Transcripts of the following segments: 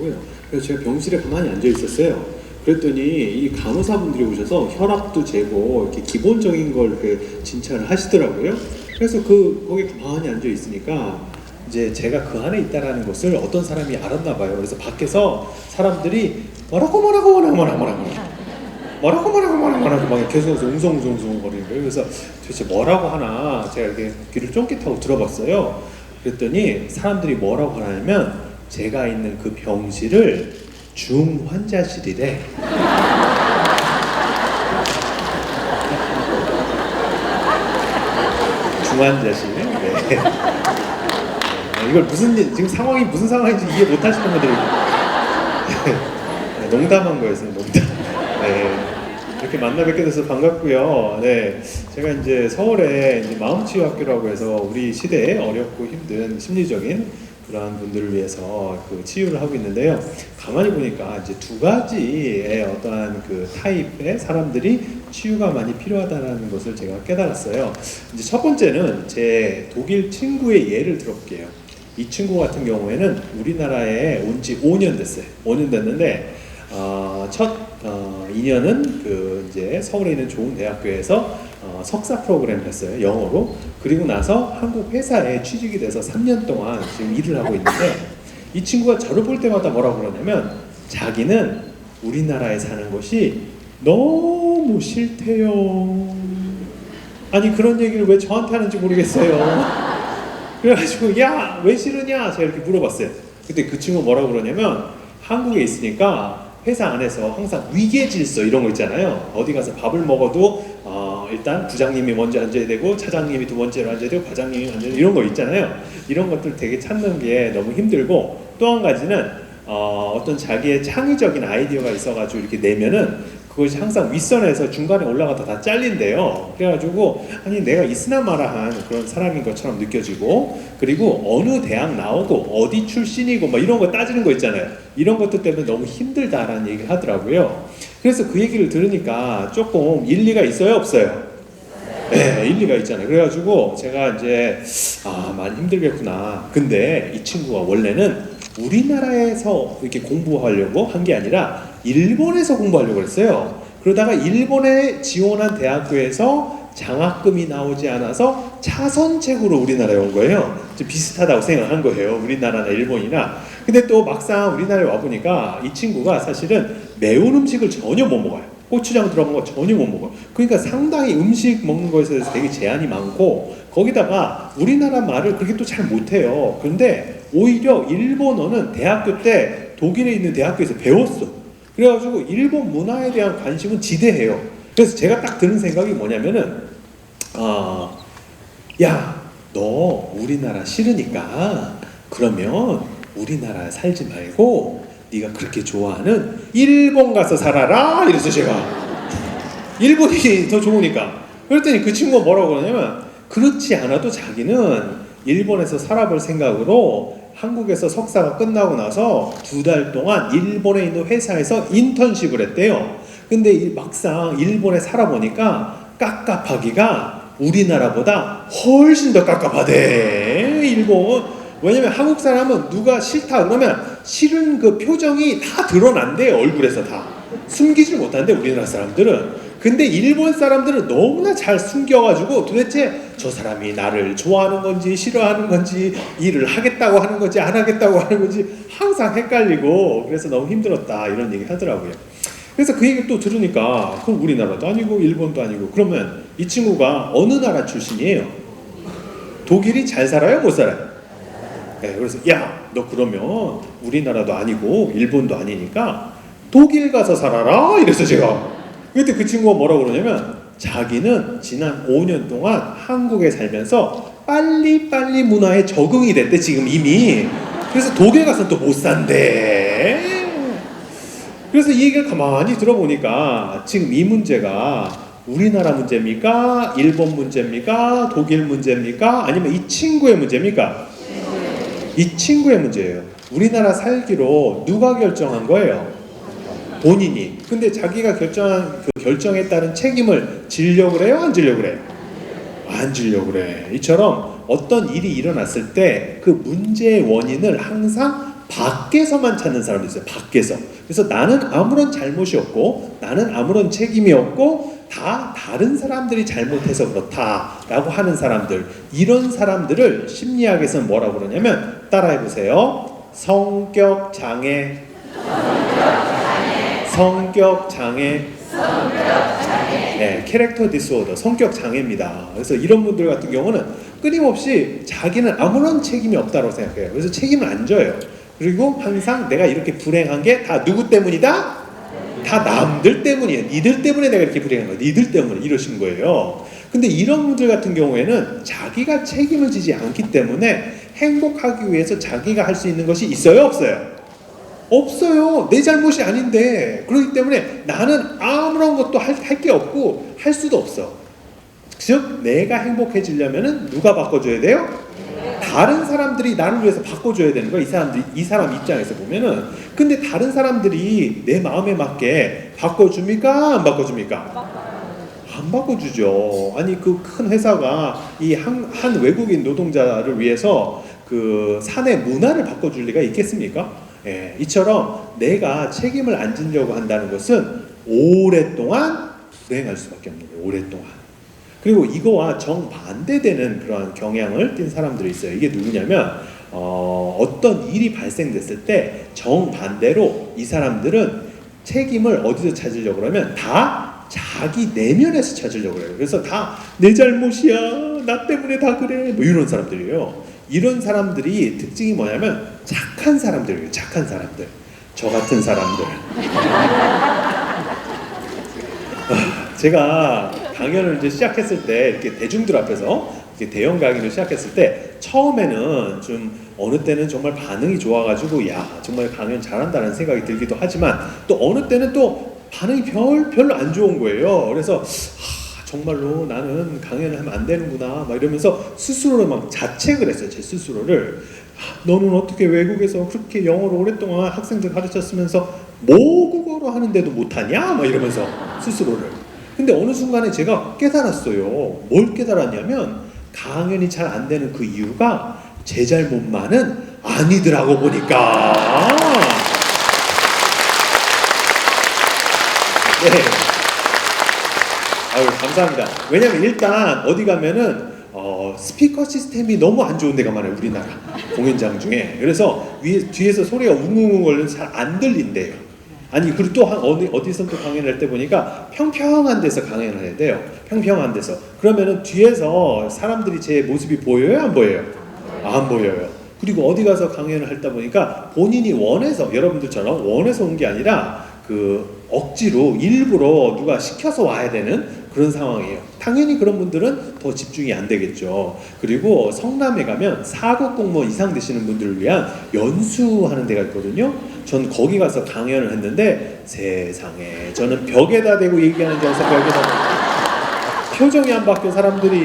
있더라고요. 그래서 제가 병실에 가만히 앉아 있었어요. 그랬더니 이 간호사분들이 오셔서 혈압도 재고 이렇게 기본적인 걸 이렇게 진찰을 하시더라고요. 그래서 거기 가만히 앉아 있으니까 이제 제가 그 안에 있다라는 것을 어떤 사람이 알았나 봐요. 그래서 밖에서 사람들이 뭐라고 막 계속 웅성웅성 거리는 거예요. 그래서 도대체 뭐라고 하나 제가 이렇게 귀를 쫑긋하고 들어봤어요. 그랬더니 사람들이 뭐라고 하냐면 제가 있는 그 병실을 중환자실이래. 중환자실. 네. 이걸 지금 상황이 무슨 상황인지 이해 못 하시는 분들이 네, 농담한 거였어요. 농담. 네. 이렇게 만나 뵙게 돼서 반갑고요. 네. 제가 이제 서울에 이제 마음치유학교라고 해서 우리 시대에 어렵고 힘든 심리적인 그러한 분들을 위해서 그 치유를 하고 있는데요. 가만히 보니까 이제 두 가지의 어떠한 그 타입의 사람들이 치유가 많이 필요하다는 것을 제가 깨달았어요. 이제 첫 번째는 제 독일 친구의 예를 들어볼게요. 이 친구 같은 경우에는 우리나라에 온 지 5년 됐어요. 5년 됐는데 첫 2년은 그 이제 서울에 있는 좋은 대학교에서 석사 프로그램을 했어요. 영어로. 그리고 나서 한국 회사에 취직이 돼서 3년 동안 지금 일을 하고 있는데 이 친구가 저를 볼 때마다 뭐라고 그러냐면 자기는 우리나라에 사는 것이 너무 싫대요. 아니 그런 얘기를 왜 저한테 하는지 모르겠어요. 그래가지고 야 왜 싫으냐 제가 이렇게 물어봤어요. 그때 그 친구가 뭐라고 그러냐면 한국에 있으니까 회사 안에서 항상 위계 질서 이런 거 있잖아요. 어디 가서 밥을 먹어도 일단 부장님이 먼저 앉아야 되고 차장님이 두 번째로 앉아야 되고 과장님이 앉아야 되고 이런 거 있잖아요. 이런 것들 되게 찾는 게 너무 힘들고 또 한 가지는 어떤 자기의 창의적인 아이디어가 있어가지고 이렇게 내면은 그것이 항상 윗선에서 중간에 올라가다 다 잘린대요. 그래가지고 아니 내가 있으나 마나한 그런 사람인 것처럼 느껴지고 그리고 어느 대학 나오고 어디 출신이고 막 이런 거 따지는 거 있잖아요. 이런 것들 때문에 너무 힘들다라는 얘기를 하더라고요. 그래서 그 얘기를 들으니까 조금 일리가 있어요 없어요? 네, 일리가 있잖아요. 그래가지고 제가 이제 많이 힘들겠구나. 근데 이 친구가 원래는 우리나라에서 이렇게 공부하려고 한 게 아니라 일본에서 공부하려고 했어요. 그러다가 일본에 지원한 대학교에서 장학금이 나오지 않아서 차선책으로 우리나라에 온 거예요. 좀 비슷하다고 생각한 거예요. 우리나라나 일본이나. 근데 또 막상 우리나라에 와보니까 이 친구가 사실은 매운 음식을 전혀 못 먹어요. 고추장 들어간 거 전혀 못 먹어요. 그러니까 상당히 음식 먹는 것에 대해서 되게 제한이 많고 거기다가 우리나라 말을 그렇게 또 잘 못해요. 그런데 오히려 일본어는 대학교 때 독일에 있는 대학교에서 배웠어. 그래가지고 일본 문화에 대한 관심은 지대해요. 그래서 제가 딱 드는 생각이 뭐냐면은 야, 너 우리나라 싫으니까 그러면 우리나라에 살지 말고 네가 그렇게 좋아하는 일본 가서 살아라 이래서 제가 일본이 더 좋으니까. 그랬더니 그 친구가 뭐라고 그러냐면 그렇지 않아도 자기는 일본에서 살아볼 생각으로 한국에서 석사가 끝나고 나서 2달 동안 일본에 있는 회사에서 인턴십을 했대요. 근데 막상 일본에 살아보니까 깝깝하기가 우리나라보다 훨씬 더 깝깝하대. 일본. 왜냐면 한국 사람은 누가 싫다 그러면 싫은 그 표정이 다 드러난대요. 얼굴에서 다 숨기질 못한대 우리나라 사람들은. 근데 일본 사람들은 너무나 잘 숨겨가지고 도대체 저 사람이 나를 좋아하는 건지 싫어하는 건지 일을 하겠다고 하는 건지 안 하겠다고 하는 건지 항상 헷갈리고 그래서 너무 힘들었다 이런 얘기 하더라고요. 그래서 그 얘기 또 들으니까 그럼 우리나라도 아니고 일본도 아니고 그러면 이 친구가 어느 나라 출신이에요? 독일이 잘 살아요? 못 살아요? 네, 그래서 야, 너 그러면 우리나라도 아니고 일본도 아니니까 독일 가서 살아라 이래서 제가 그때 그 친구가 뭐라고 그러냐면 자기는 지난 5년 동안 한국에 살면서 빨리빨리 문화에 적응이 됐대 지금 이미. 그래서 독일 가서 또 못 산대. 그래서 이 얘기를 가만히 들어보니까 지금 이 문제가 우리나라 문제입니까? 일본 문제입니까? 독일 문제입니까? 아니면 이 친구의 문제입니까? 이 친구의 문제예요. 우리나라 살기로 누가 결정한 거예요? 본인이. 근데 자기가 결정한 그 결정에 따른 책임을 지려고 그래요? 안 지려고 그래요? 안 지려고 그래. 이처럼 어떤 일이 일어났을 때 그 문제의 원인을 항상 밖에서만 찾는 사람도 있어요. 밖에서. 그래서 나는 아무런 잘못이 없고 나는 아무런 책임이 없고 다 다른 사람들이 잘못해서 그렇다라고 하는 사람들, 이런 사람들을 심리학에서는 뭐라고 그러냐면 따라해보세요. 성격 장애. 네, 캐릭터 디스오더, 성격 장애입니다. 그래서 이런 분들 같은 경우는 끊임없이 자기는 아무런 책임이 없다고 생각해요. 그래서 책임을 안 져요. 그리고 항상 내가 이렇게 불행한 게 다 누구 때문이다? 다 남들 때문이에요. 니들 때문에 내가 이렇게 불행한 거야. 니들 때문에 이러신 거예요. 근데 이런 분들 같은 경우에는 자기가 책임을 지지 않기 때문에 행복하기 위해서 자기가 할 수 있는 것이 있어요? 없어요? 없어요. 내 잘못이 아닌데. 그렇기 때문에 나는 아무런 것도 할 게 없고 할 수도 없어. 즉 내가 행복해지려면 누가 바꿔줘야 돼요? 다른 사람들이 나를 위해서 바꿔줘야 되는 거야. 이 사람 입장에서 보면은. 근데 다른 사람들이 내 마음에 맞게 바꿔줍니까? 안 바꿔줍니까? 안 바꿔주죠. 아니 그 큰 회사가 이 한 외국인 노동자를 위해서 그 사내 문화를 바꿔줄 리가 있겠습니까? 예, 이처럼 내가 책임을 안 지려고 한다는 것은 오랫동안 불행할 수밖에 없는 거예요. 오랫동안. 그리고 이거와 정반대되는 그런 경향을 띈 사람들이 있어요. 이게 누구냐면 어떤 일이 발생됐을 때 정반대로 이 사람들은 책임을 어디서 찾으려고 그러면 다 자기 내면에서 찾으려고 해요. 그래서 다 내 잘못이야, 나 때문에 다 그래, 뭐 이런 사람들이에요. 이런 사람들이 특징이 뭐냐면 착한 사람들이에요. 착한 사람들. 저 같은 사람들. 제가 강연을 이제 시작했을 때 이렇게 대중들 앞에서 이렇게 대형 강의를 시작했을 때 처음에는 좀 어느 때는 정말 반응이 좋아가지고 야 정말 강연 잘한다는 생각이 들기도 하지만 또 어느 때는 또 반응이 별로 안 좋은 거예요. 그래서 정말로 나는 강연을 하면 안 되는구나 막 이러면서 스스로를 막 자책을 했어요. 제 스스로를. 너는 어떻게 외국에서 그렇게 영어를 오랫동안 학생들 가르쳤으면서 모국어로 하는데도 못하냐? 막 이러면서 스스로를. 근데 어느 순간에 제가 깨달았어요. 뭘 깨달았냐면 강연이 잘 안 되는 그 이유가 제 잘못만은 아니더라고 보니까. 네. 아유 감사합니다. 왜냐면 일단 어디 가면은 스피커 시스템이 너무 안 좋은 데가 많아요. 우리나라 공연장 중에. 그래서 뒤에서 소리가 웅웅웅 걸려서 잘 안 들린대요. 아니 그리고 또 어디서 또 강연을 할 때 보니까 평평한 데서 강연을 해야 돼요. 평평한 데서. 그러면은 뒤에서 사람들이 제 모습이 보여요? 안 보여요? 안 보여요. 그리고 어디 가서 강연을 하다 보니까 본인이 원해서, 여러분들처럼 원해서 온 게 아니라 그 억지로 일부러 누가 시켜서 와야 되는 그런 상황이에요. 당연히 그런 분들은 더 집중이 안 되겠죠. 그리고 성남에 가면 4급 공무원 이상 되시는 분들을 위한 연수하는 데가 있거든요. 전 거기 가서 강연을 했는데 세상에 저는 벽에다 대고 얘기하는 줄 알아서 벽에다 표정이 안 바뀌어 사람들이.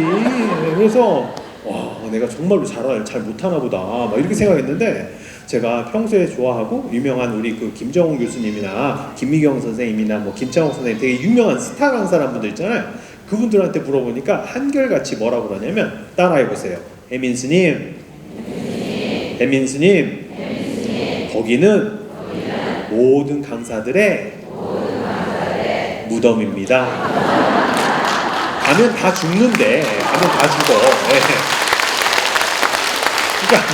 그래서 와 내가 정말로 잘 못하나 보다 막 이렇게 생각했는데 제가 평소에 좋아하고 유명한 우리 그 김정훈 교수님이나 김미경 선생님이나 뭐 김창욱 선생님 되게 유명한 스타 강사라는 분들 있잖아요. 그분들한테 물어보니까 한결같이 뭐라고 그러냐면 따라해보세요. 해민스님 거기는 모든 강사들의 무덤입니다. 가면 다 죽는데 가면 다 죽어. 네. 그러니까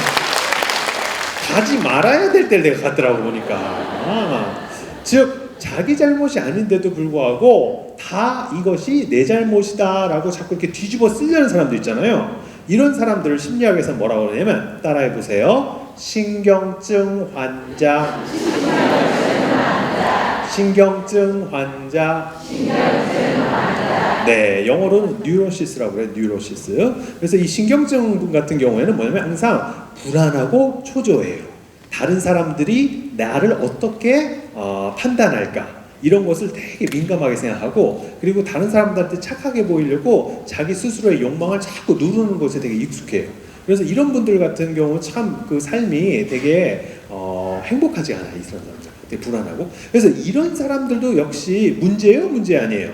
가지 말아야 될 때를 내가 갔더라고 보니까. 즉 자기 잘못이 아닌데도 불구하고 다 이것이 내 잘못이다 라고 자꾸 이렇게 뒤집어 쓰려는 사람들 있잖아요. 이런 사람들을 심리학에서 뭐라고 그러냐면 따라해보세요. 신경증 환자. 네, 영어로는 뉴로시스라고 그래요. 뉴로시스. 그래서 이 신경증 같은 경우에는 뭐냐면 항상 불안하고 초조해요. 다른 사람들이 나를 어떻게 판단할까 이런 것을 되게 민감하게 생각하고, 그리고 다른 사람들한테 착하게 보이려고 자기 스스로의 욕망을 자꾸 누르는 것에 되게 익숙해요. 그래서 이런 분들 같은 경우 참 그 삶이 되게 행복하지 않아요. 이 사람들 되게 불안하고. 그래서 이런 사람들도 역시 문제예요, 문제 아니에요?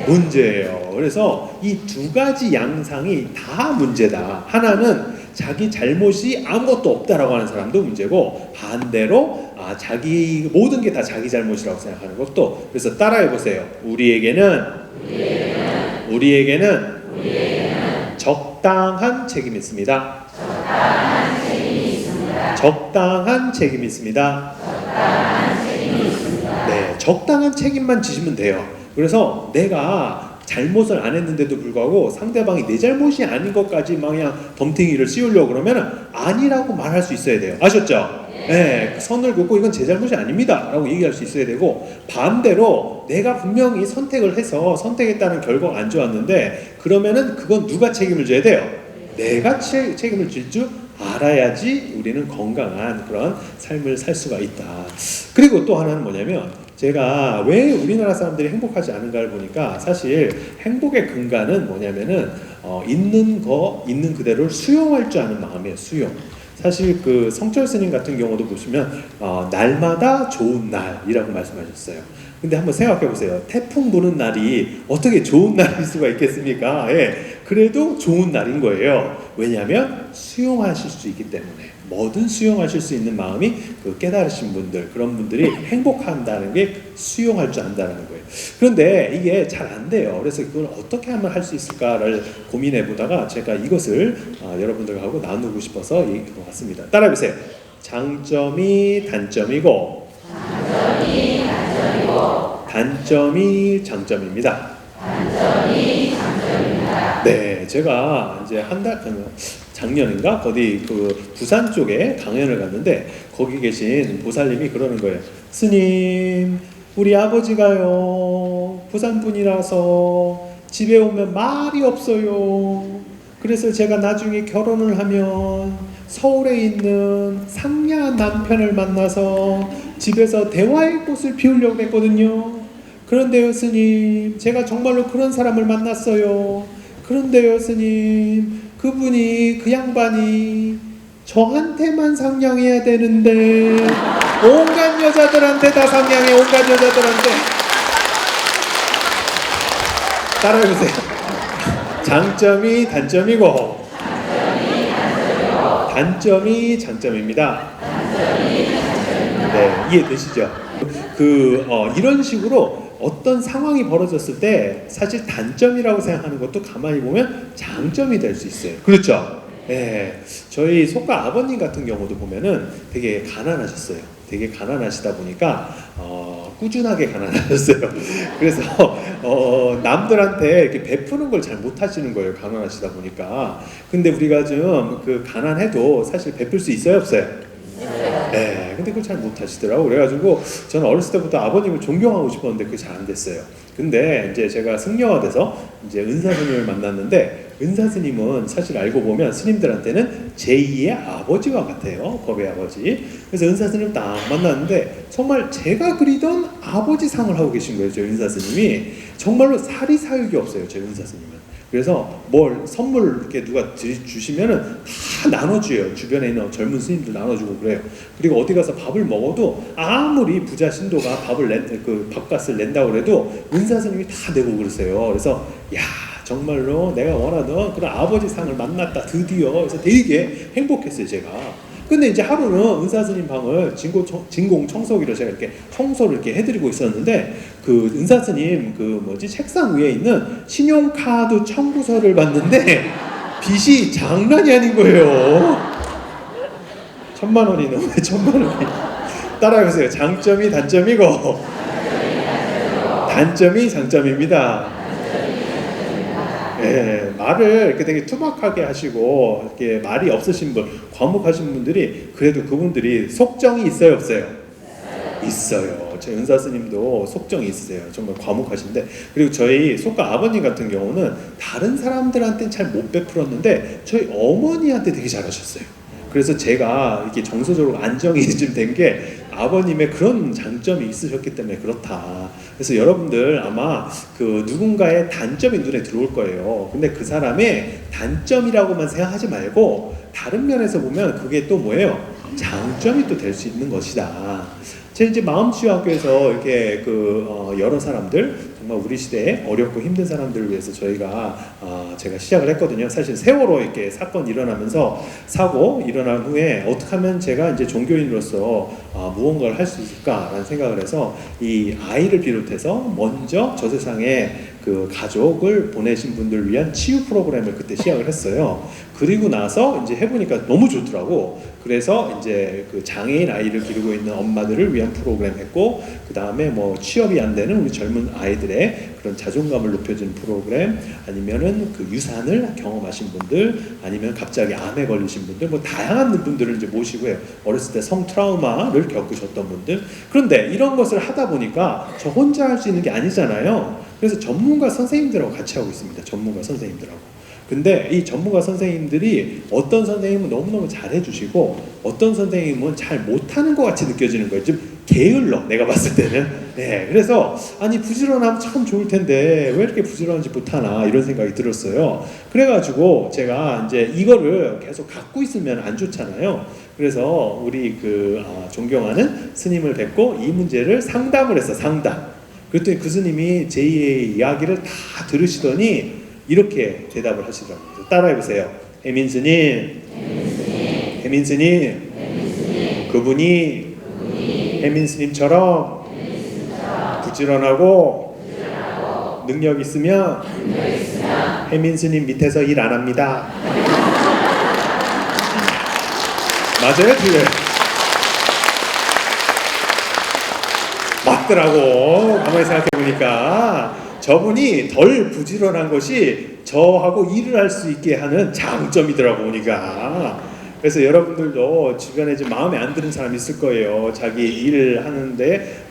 문제예요. 그래서 이 두 가지 양상이 다 문제다. 하나는 자기 잘못이 아무것도 없다라고 하는 사람도 문제고, 반대로 자기 모든 게 다 자기 잘못이라고 생각하는 것도. 그래서 따라해 보세요. 우리에게는 적당한 책임이 있습니다. 적당한 책임이 있습니다. 네, 적당한 책임만 지시면 돼요. 그래서 내가 잘못을 안 했는데도 불구하고 상대방이 내 잘못이 아닌 것까지 막 그냥 덤탱이를 씌우려고 그러면 아니라고 말할 수 있어야 돼요. 아셨죠? 네, 선을 긋고 이건 제 잘못이 아닙니다 라고 얘기할 수 있어야 되고, 반대로 내가 분명히 선택을 해서 선택했다는 결과가 안 좋았는데 그러면은 그건 누가 책임을 져야 돼요? 내가 책임을 질 줄 알아야지 우리는 건강한 그런 삶을 살 수가 있다. 그리고 또 하나는 뭐냐면, 제가 왜 우리나라 사람들이 행복하지 않은가를 보니까 사실 행복의 근간은 뭐냐면은 있는 거 있는 그대로를 수용할 줄 아는 마음이에요. 수용. 사실 그 성철 스님 같은 경우도 보시면 날마다 좋은 날이라고 말씀하셨어요. 근데 한번 생각해 보세요. 태풍 부는 날이 어떻게 좋은 날일 수가 있겠습니까? 예, 그래도 좋은 날인 거예요. 왜냐하면 수용하실 수 있기 때문에. 뭐든 수용하실 수 있는 마음이 그 깨달으신 분들, 그런 분들이 행복한다는 게 수용할 줄 안다는 거예요. 그런데 이게 잘 안 돼요. 그래서 그걸 어떻게 하면 할 수 있을까를 고민해 보다가 제가 이것을 여러분들하고 나누고 싶어서 얘기해 왔습니다. 따라해보세요. 장점이 단점이고 단점이 장점입니다. 네, 제가 이제 작년인가 어디 그 부산 쪽에 강연을 갔는데 거기 계신 보살님이 그러는 거예요. 스님, 우리 아버지가요 부산 분이라서 집에 오면 말이 없어요. 그래서 제가 나중에 결혼을 하면 서울에 있는 상냥한 남편을 만나서 집에서 대화의 꽃을 피우려고 했거든요. 그런데요 스님, 제가 정말로 그런 사람을 만났어요. 그런데요 스님, 그분이, 그 양반이 저한테만 상냥해야 되는데 온갖 여자들한테 다 상냥해. 온갖 여자들한테. 따라해보세요. 장점이 단점이고 단점이 장점입니다. 네, 이해되시죠? 이런 식으로 어떤 상황이 벌어졌을 때 사실 단점이라고 생각하는 것도 가만히 보면 장점이 될 수 있어요. 그렇죠? 네, 저희 속가 아버님 같은 경우도 보면은 되게 가난하셨어요. 되게 가난하시다 보니까 꾸준하게 가난하셨어요. 그래서 남들한테 이렇게 베푸는 걸 잘 못하시는 거예요. 가난하시다 보니까. 근데 우리가 좀 그 가난해도 사실 베풀 수 있어요, 없어요? 네, 근데 그걸 잘 못하시더라고. 그래가지고 저는 어렸을 때부터 아버님을 존경하고 싶었는데 그게 잘 안 됐어요. 근데 이제 제가 승려가 돼서 이제 은사 스님을 만났는데, 은사 스님은 사실 알고 보면 스님들한테는 제2의 아버지와 같아요. 법의 아버지. 그래서 은사 스님 딱 만났는데 정말 제가 그리던 아버지 상을 하고 계신 거예요. 저 은사 스님이. 정말로 사리 사욕이 없어요. 저 은사 스님은. 그래서 뭘 선물 이렇게 누가 주시면은 다 나눠줘요. 주변에 있는 젊은 스님들 나눠주고 그래요. 그리고 어디 가서 밥을 먹어도 아무리 부자 신도가 밥값을 낸다고 그래도 은사 스님이 다 내고 그러세요. 그래서 야, 정말로 내가 원하던 그런 아버지 상을 만났다 드디어. 그래서 되게 행복했어요, 제가. 근데 이제 하루는 은사 스님 방을 진공 청소기로 제가 이렇게 청소를 이렇게 해드리고 있었는데, 그 은사 스님 책상 위에 있는 신용카드 청구서를 봤는데 빚이 장난이 아닌 거예요. 1,000만 원이 넘어요. 1,000만 원이. 따라해보세요. 장점이 단점이고 단점이 장점입니다. 네, 말을 이렇게 되게 투박하게 하시고 이렇게 말이 없으신 분, 과묵하신 분들이, 그래도 그분들이 속정이 있어요, 없어요? 있어요. 저희 은사 스님도 속정이 있으세요. 정말 과묵하신데. 그리고 저희 속가 아버님 같은 경우는 다른 사람들한테는 잘 못 베풀었는데 저희 어머니한테 되게 잘하셨어요. 그래서 제가 이렇게 정서적으로 안정이 좀 된 게 아버님의 그런 장점이 있으셨기 때문에 그렇다. 그래서 여러분들 아마 그 누군가의 단점이 눈에 들어올 거예요. 근데 그 사람의 단점이라고만 생각하지 말고 다른 면에서 보면 그게 또 뭐예요? 장점이 또 될 수 있는 것이다. 제가 이제 마음치유학교에서 이렇게 여러 사람들, 정말 우리 시대에 어렵고 힘든 사람들을 위해서 제가 시작을 했거든요. 사실 세월호 이렇게 사건 일어나면서 사고 일어난 후에 어떻게 하면 제가 이제 종교인으로서 무언가를 할 수 있을까라는 생각을 해서 이 아이를 비롯해서 먼저 저 세상에 그 가족을 보내신 분들을 위한 치유 프로그램을 그때 시작을 했어요. 그리고 나서 이제 해보니까 너무 좋더라고. 그래서 이제 그 장애인 아이를 기르고 있는 엄마들을 위한 프로그램 했고, 그 다음에 뭐 취업이 안 되는 우리 젊은 아이들의 그런 자존감을 높여주는 프로그램, 아니면은 그 유산을 경험하신 분들, 아니면 갑자기 암에 걸리신 분들, 뭐 다양한 분들을 이제 모시고요. 어렸을 때 성 트라우마를 겪으셨던 분들. 그런데 이런 것을 하다 보니까 저 혼자 할 수 있는 게 아니잖아요. 그래서 전문가 선생님들하고 같이 하고 있습니다. 전문가 선생님들하고. 근데 이 전문가 선생님들이 어떤 선생님은 너무너무 잘해주시고 어떤 선생님은 잘 못하는 것 같이 느껴지는 거예요. 좀 게을러, 내가 봤을 때는. 네, 그래서 아니 부지런하면 참 좋을 텐데 왜 이렇게 부지런한지 못하나 이런 생각이 들었어요. 그래가지고 제가 이제 이거를 계속 갖고 있으면 안 좋잖아요. 그래서 우리 존경하는 스님을 뵙고 이 문제를 상담을 했어. 상담. 그랬더니 그 스님이 제2의 이야기를 다 들으시더니 이렇게 대답을 하시더라고요. 따라해보세요. 혜민 스님, 그분이 혜민 스님처럼 부지런하고 능력 있으면 혜민 스님 밑에서 일 안 합니다. 맞아요, 틀려요? 맞더라고. 가만히 생각해보니까 저분이 덜 부지런한 것이 저하고 일을 할 수 있게 하는 장점이더라고 보니까. 그래서 여러분들도 주변에 좀 마음에 안 드는 사람이 있을 거예요. 자기 일을 하는데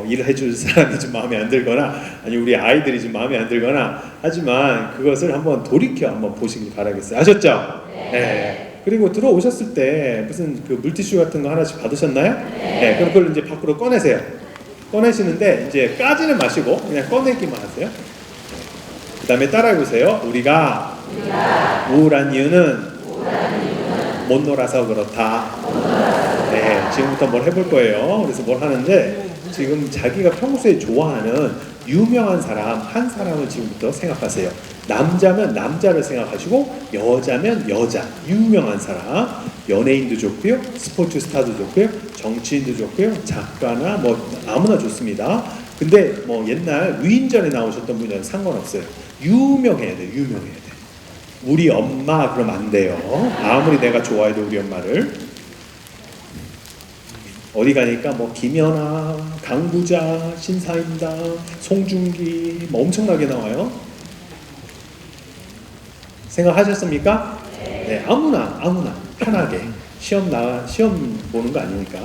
일을 해줄 사람이 좀 마음에 안 들거나, 아니 우리 아이들이 좀 마음에 안 들거나 하지만 그것을 한번 돌이켜 한번 보시길 바라겠어요. 아셨죠? 네. 그리고 들어오셨을 때 무슨 그 물티슈 같은 거 하나씩 받으셨나요? 네. 그럼 그걸 이제 밖으로 꺼내세요. 꺼내시는데 이제 까지는 마시고 그냥 꺼내기만 하세요. 그 다음에 따라해보세요. 우리가 우울한 이유는 못 놀아서 그렇다. 네, 지금부터 뭘 해볼 거예요. 그래서 뭘 하는데 지금 자기가 평소에 좋아하는 유명한 사람 한 사람을 지금부터 생각하세요. 남자면 남자를 생각하시고 여자면 여자, 유명한 사람, 연예인도 좋고요, 스포츠 스타도 좋고요, 정치인도 좋고요, 작가나 뭐 아무나 좋습니다. 근데 뭐 옛날 위인전에 나오셨던 분이랑 상관없어요. 유명해야 돼, 유명해야 돼. 우리 엄마 그러면 안 돼요. 아무리 내가 좋아해도 우리 엄마를. 어디 가니까 뭐 김연아, 강부자, 신사임당, 송중기 뭐 엄청나게 나와요. 생각하셨습니까? 네, 아무나 편하게 시험 보는 거 아니니까.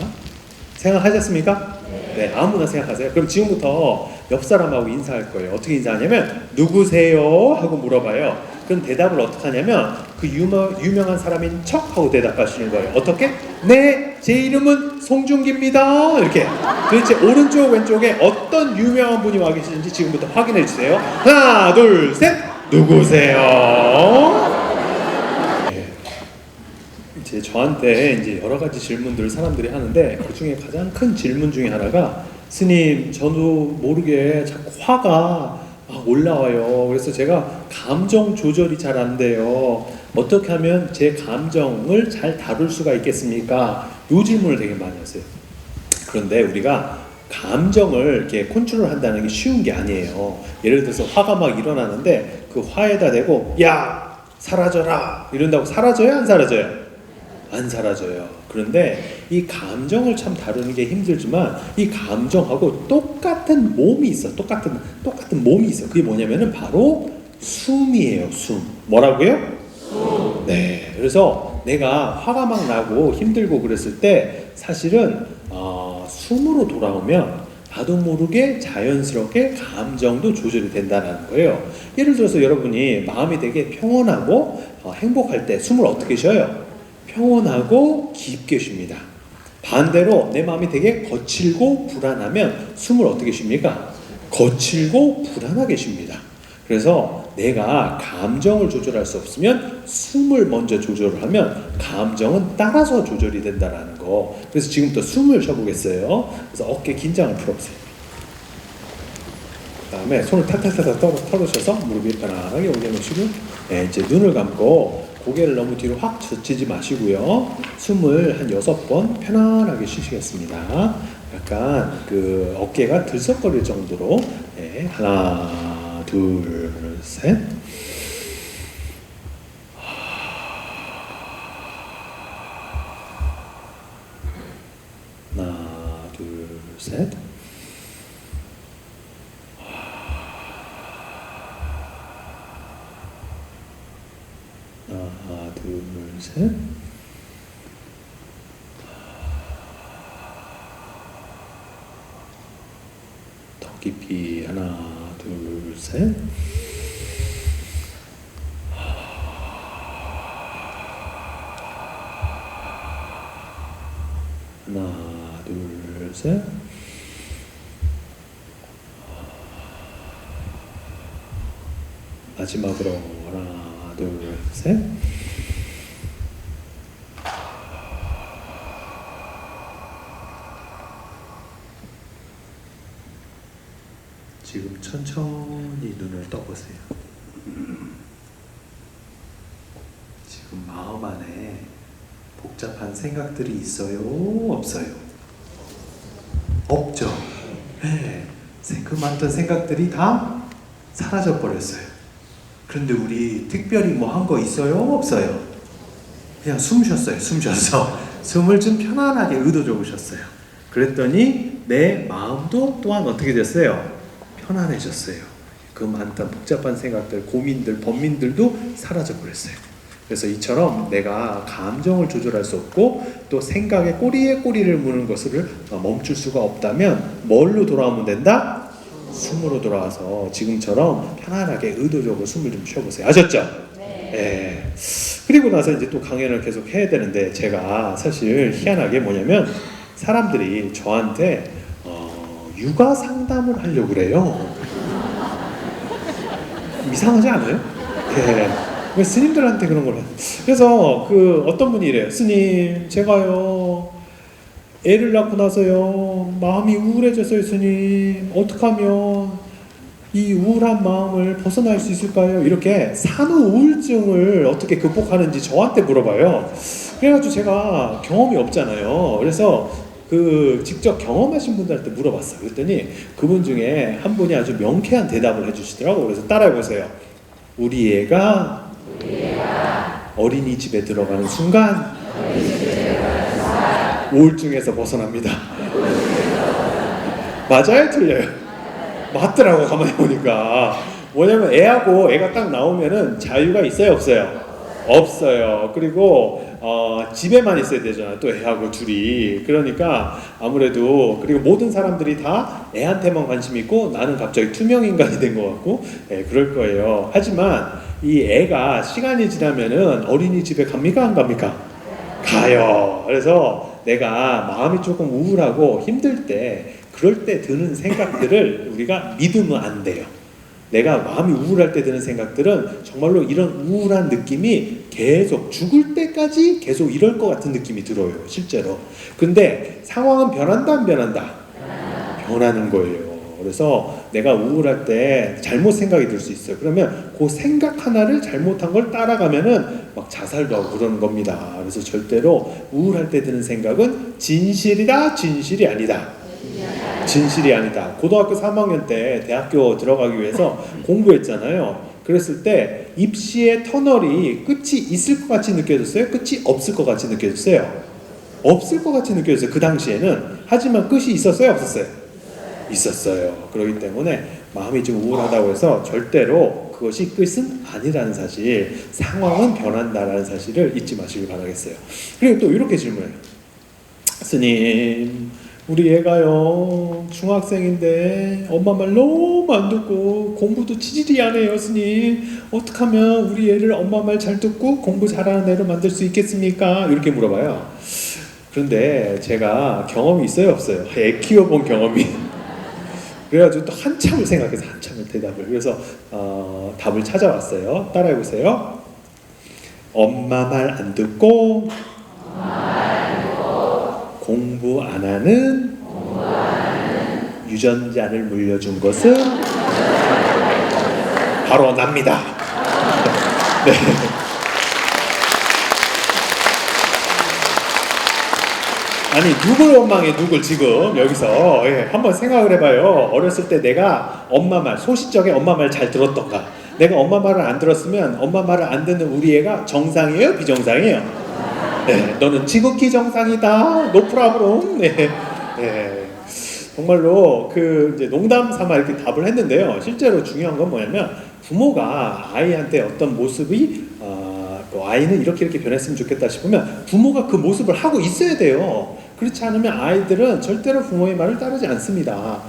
생각하셨습니까? 네, 아무나 생각하세요. 그럼 지금부터 옆 사람하고 인사할 거예요. 어떻게 인사하냐면 누구세요? 하고 물어봐요. 그럼 대답을 어떻게 하냐면 그 유명한 사람인 척 하고 대답하시는 거예요. 어떻게? 네, 제 이름은 송중기입니다. 이렇게. 도대체 오른쪽 왼쪽에 어떤 유명한 분이 와 계시는지 지금부터 확인해 주세요. 하나, 둘, 셋. 누구세요? 네. 이제 저한테 이제 여러 가지 질문들을 사람들이 하는데 그 중에 가장 큰 질문 중에 하나가 스님, 저도 모르게 자꾸 화가 올라와요. 그래서 제가 감정 조절이 잘 안 돼요. 어떻게 하면 제 감정을 잘 다룰 수가 있겠습니까? 이 질문을 되게 많이 하세요. 그런데 우리가 감정을 이렇게 컨트롤 한다는 게 쉬운 게 아니에요. 예를 들어서 화가 막 일어나는데 그 화에다 대고 야 사라져라 이런다고 사라져요? 안 사라져요? 안 사라져요. 그런데 이 감정을 참 다루는 게 힘들지만 이 감정하고 똑같은 몸이 있어. 똑같은 몸이 있어. 그게 뭐냐면은 바로 숨이에요. 숨. 뭐라고요? 숨. 네. 그래서 내가 화가 막 나고 힘들고 그랬을 때 사실은 숨으로 돌아오면 나도 모르게 자연스럽게 감정도 조절이 된다는 거예요. 예를 들어서 여러분이 마음이 되게 평온하고 행복할 때 숨을 어떻게 쉬어요? 평온하고 깊게 쉽니다. 반대로 내 마음이 되게 거칠고 불안하면 숨을 어떻게 쉽니까? 거칠고 불안하게 쉽니다. 그래서 내가 감정을 조절할 수 없으면 숨을 먼저 조절을 하면 감정은 따라서 조절이 된다는 거. 그래서 지금부터 숨을 쉬어보겠어요. 그래서 어깨 긴장을 풀어보세요. 다음에 손을 탁탁탁탁 털으셔서 무릎 위에 편안하게 올려놓으시고 이제 눈을 감고 고개를 너무 뒤로 확 젖히지 마시고요. 숨을 한 6번 편안하게 쉬시겠습니다. 약간 그 어깨가 들썩거릴 정도로 하나 둘 셋 하나 둘 셋 하나 둘 셋 더 깊이 하나 둘 셋 하나 둘 셋 마지막으로 하나 둘 셋 지금 천천히 눈을 떠보세요. 지금 마음 안에 복잡한 생각들이 있어요? 없어요? 없죠? 네. 그 많던 생각들이 다 사라져 버렸어요. 그런데 우리 특별히 뭐 한 거 있어요? 없어요? 그냥 숨 쉬었어요. 숨 쉬어서 숨을 좀 편안하게 의도적으로 쉬었어요. 그랬더니 내 마음도 또한 어떻게 됐어요? 편안해졌어요. 그 많던 복잡한 생각들, 고민들, 번민들도 사라져 버렸어요. 그래서 이처럼 내가 감정을 조절할 수 없고 또 생각의 꼬리에 꼬리를 무는 것을 멈출 수가 없다면 뭘로 돌아오면 된다? 숨으로 돌아와서 지금처럼 편안하게 의도적으로 숨을 좀 쉬어보세요. 아셨죠? 네. 그리고 나서 이제 또 강연을 계속 해야 되는데 제가 사실 희한하게 뭐냐면 사람들이 저한테 육아 상담을 하려고 그래요. 이상하지 않아요? 네. 왜 스님들한테 그런 걸 그래서 그 어떤 분이 이래요. 스님, 제가요 애를 낳고 나서요 마음이 우울해졌어요. 스님, 어떡하면 이 우울한 마음을 벗어날 수 있을까요? 이렇게 산후 우울증을 어떻게 극복하는지 저한테 물어봐요. 그래가지고 제가 경험이 없잖아요. 그래서 그 직접 경험하신 분들한테 물어봤어요. 그랬더니 그분 중에 한 분이 아주 명쾌한 대답을 해주시더라고요. 그래서 따라해보세요. 우리 애가 어린이집에 들어가는 순간 우울증에서 벗어납니다. 맞아요? 틀려요? 맞더라고. 가만히 보니까 뭐냐면 애가 딱 나오면은 자유가 있어요? 없어요? 없어요. 그리고 집에만 있어야 되잖아요. 또 애하고 둘이. 그러니까 아무래도 그리고 모든 사람들이 다 애한테만 관심 있고 나는 갑자기 투명 인간이 된 것 같고 그럴 거예요. 하지만 이 애가 시간이 지나면은 어린이집에 갑니까? 안 갑니까? 가요. 그래서 내가 마음이 조금 우울하고 힘들 때 그럴 때 드는 생각들을 우리가 믿으면 안 돼요. 내가 마음이 우울할 때 드는 생각들은 정말로 이런 우울한 느낌이 계속 죽을 때까지 계속 이럴 것 같은 느낌이 들어요. 실제로. 근데 상황은 변한다 안 변한다? 변하는 거예요. 그래서 내가 우울할 때 잘못 생각이 들 수 있어요. 그러면 그 생각 하나를 잘못한 걸 따라가면은 막 자살도 하고 그러는 겁니다. 그래서 절대로 우울할 때 드는 생각은 진실이다, 진실이 아니다. 진실이 아니다. 고등학교 3학년 때 대학교 들어가기 위해서 공부했잖아요. 그랬을 때 입시의 터널이 끝이 있을 것 같이 느껴졌어요? 끝이 없을 것 같이 느껴졌어요? 없을 것 같이 느껴졌어요. 그 당시에는. 하지만 끝이 있었어요? 없었어요? 있었어요. 그렇기 때문에 마음이 좀 우울하다고 해서 절대로 그것이 끝은 아니라는 사실, 상황은 변한다라는 사실을 잊지 마시길 바라겠어요. 그리고 또 이렇게 질문해요. 스님, 우리 애가요 중학생인데 엄마 말 너무 안 듣고 공부도 지질이 안 해요. 스님, 어떻게 하면 우리 애를 엄마 말 잘 듣고 공부 잘하는 애로 만들 수 있겠습니까? 이렇게 물어봐요. 그런데 제가 경험이 있어요? 없어요? 애 키워본 경험이. 그래가지고 또 한참을 생각해서 한참을 대답을. 그래서 답을 찾아왔어요. 따라해보세요. 엄마 말 안 듣고 공부 안 하는 유전자를 물려준 것은 바로 납니다. 네. 아니 누굴 원망해 누굴 지금 여기서 한번 생각을 해봐요. 어렸을 때 내가 엄마 말 소시적에 엄마 말 잘 들었던가, 내가 엄마 말을 안 들었으면 엄마 말을 안 듣는 우리 애가 정상이에요 비정상이에요? 네, 너는 지극히 정상이다 노프라브롬. 네. 네. 정말로 이제 농담 삼아 이렇게 답을 했는데요. 실제로 중요한 건 뭐냐면 부모가 아이한테 어떤 모습이 아이는 이렇게 변했으면 좋겠다 싶으면 부모가 그 모습을 하고 있어야 돼요. 그렇지 않으면 아이들은 절대로 부모의 말을 따르지 않습니다.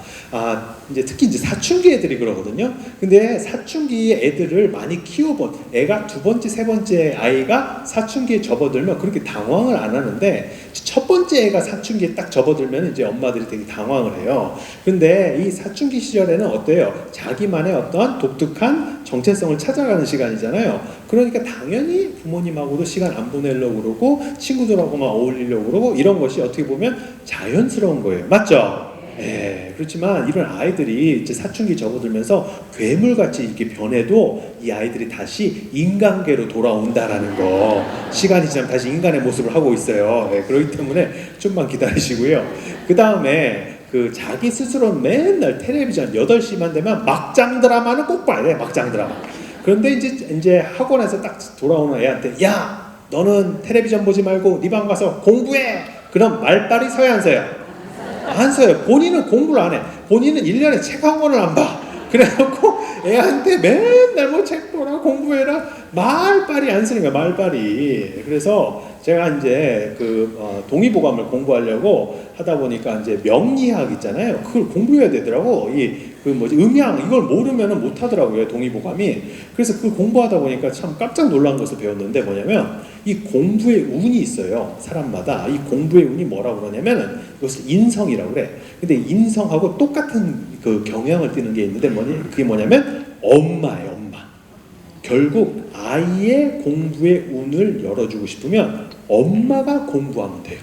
특히 이제 사춘기 애들이 그러거든요. 근데 사춘기 애들을 많이 키워본 애가 두 번째, 세 번째 아이가 사춘기에 접어들면 그렇게 당황을 안 하는데, 첫 번째 애가 사춘기에 딱 접어들면 이제 엄마들이 되게 당황을 해요. 근데 이 사춘기 시절에는 어때요? 자기만의 어떤 독특한 정체성을 찾아가는 시간이잖아요. 그러니까 당연히 부모님하고도 시간 안 보내려고 그러고 친구들하고만 어울리려고 그러고, 이런 것이 어떻게 보면 자연스러운 거예요. 맞죠? 네, 그렇지만 이런 아이들이 이제 사춘기 접어들면서 괴물같이 이렇게 변해도 이 아이들이 다시 인간계로 돌아온다라는 거, 시간이 지나면 다시 인간의 모습을 하고 있어요. 네, 그렇기 때문에 좀만 기다리시고요. 그 다음에 자기 스스로는 맨날 텔레비전 8시만 되면 막장 드라마는 꼭 봐야 돼. 막장 드라마. 그런데 이제 학원에서 딱 돌아오는 애한테, 야 너는 텔레비전 보지 말고 네 방 가서 공부해. 그럼 말빨이 서요 안 서요? 안 써요. 본인은 공부를 안 해. 본인은 1년에 책 한 권을 안 봐. 그래갖고 애한테 맨날 뭐 책 보라 공부해라 말빨이 안 쓰는 거야. 말빨이. 그래서 제가 이제 동의보감을 공부하려고 하다 보니까 이제 명리학 있잖아요. 그걸 공부해야 되더라고. 음양 이걸 모르면은 못 하더라고요. 동의보감이. 그래서 그걸 공부하다 보니까 참 깜짝 놀란 것을 배웠는데, 뭐냐면 이 공부의 운이 있어요. 사람마다. 이 공부의 운이 뭐라고 그러냐면은 이것을 인성이라고 그래. 근데 인성하고 똑같은 경향을 띠는 게 있는데 그게 뭐냐면 엄마예요. 엄마. 결국 아이의 공부의 운을 열어주고 싶으면 엄마가 공부하면 돼요.